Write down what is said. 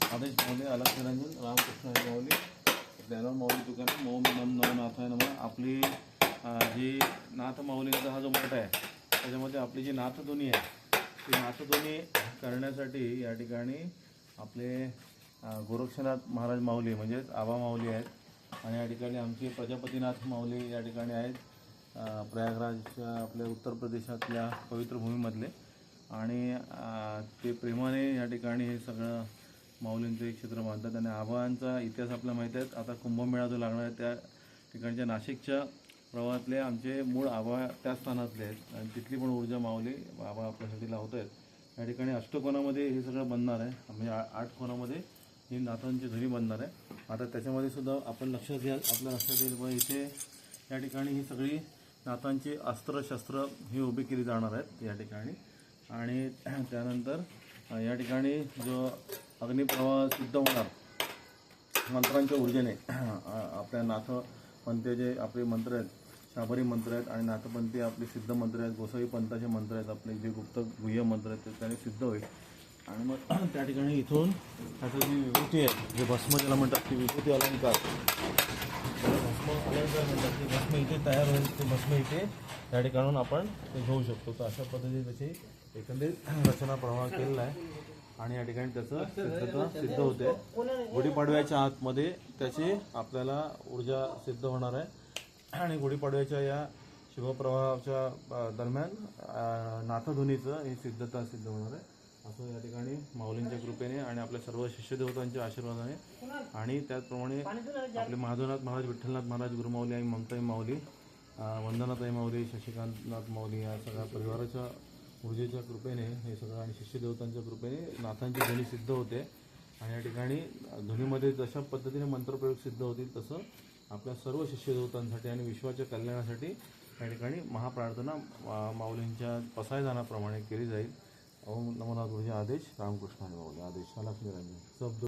आदेश माऊली, अलक्ष निरंजन, रामकृष्ण हरी माऊली, ज्ञानोबा माऊली तुकाराम, ओम नम नवनाथाय नमः. आपली जी नाथ माऊलींचा हा जो मठ आहे त्याच्यामध्ये आपली जी नाथध्वनी आहे ती नाथध्वनी करण्यासाठी या ठिकाणी आपले गोरक्षनाथ महाराज माऊली म्हणजेच आबा माऊली आहेत आणि या ठिकाणी आमचे प्रजापतीनाथ माऊली या ठिकाणी आहेत, प्रयागराजच्या आपल्या उत्तर प्रदेशातल्या पवित्र भूमीमधले. आणि ते प्रेमाने या ठिकाणी हे सगळं माऊलींचं एक क्षेत्र मानतात. आणि आबांचा इतिहास आपल्याला माहीत आहे. आता कुंभमेळा जो लागणार आहे त्या ठिकाणच्या नाशिकच्या प्रवाहातले आमचे मूळ आबा त्या स्थानातले आहेत आणि तिथली पण ऊर्जा माऊली आबा आपल्यासाठी लावत आहेत. या ठिकाणी अष्टकोनामध्ये हे सगळं बनणार आहे, म्हणजे 8 कोनामध्ये ही नाथांची ध्वनी बनणार आहे. आता त्याच्यामध्ये सुद्धा आपण लक्षात घ्या, आपल्या लक्षात येईल बघा, इथे या ठिकाणी ही सगळी नाथांची अस्त्रशस्त्र ही उभी केली जाणार आहेत या ठिकाणी. आणि त्यानंतर या ठिकाणी जो अग्निप्रवाह सिद्ध होणार मंत्रांच्या ऊर्जेने, आपल्या नाथपंथी जे आपले मंत्र आहेत, शाबरी मंत्र आहेत आणि नाथपंथी आपले सिद्ध मंत्र आहेत, गोसावी पंथाचे मंत्र आहेत, आपले जे गुप्त गुह्य मंत्र आहेत ते त्याने सिद्ध होईल. आणि मग त्या ठिकाणी इथून त्याचं जी विभूती आहे, जे भस्म ज्याला म्हणतात ती विभूती अलंकार, भस्म अलंकार म्हणतात, ते भस्म इथे तयार होईल. ते भस्म इथे त्या ठिकाणून आपण ते घेऊ शकतो. तर अशा पद्धतीने त्याची एकंदरीत रचना प्रवाह केलेला आहे आणि या ठिकाणी त्याचं सिद्धता सिद्ध होते. गुढीपाडव्याच्या आतमध्ये त्याची आपल्याला ऊर्जा सिद्ध होणार आहे आणि गुढीपाडव्याच्या या शुभप्रवाहाच्या दरम्यान नाथध्वनीचं ही सिद्धता सिद्ध होणार आहे. असं या ठिकाणी माऊलींच्या कृपेने आणि आपल्या सर्व शिष्यदेवतांच्या आशीर्वादाने आणि त्याचप्रमाणे आपले माधवनाथ महाराज, विठ्ठलनाथ महाराज, गुरुमाऊली आणि ममताई माऊली, वंदनाताई माऊली, शशिकांतनाथ माऊली या सगळ्या परिवाराच्या ऊर्जेच्या कृपेने हे सगळं आणि शिष्यदेवतांच्या कृपेने नाथांची ध्वनी सिद्ध होते. आणि या ठिकाणी ध्वनीमध्ये जशा पद्धतीने मंत्रप्रयोग सिद्ध होतील तसं आपल्या सर्व शिष्यदेवतांसाठी आणि विश्वाच्या कल्याणासाठी या ठिकाणी महाप्रार्थना माऊलींच्या पसायदानाप्रमाणे केली जाईल. ओम नमो नाथ गुरुजी आदेश, रामकृष्ण हरी माऊली आदेश, अलक्ष निरंजन शब्द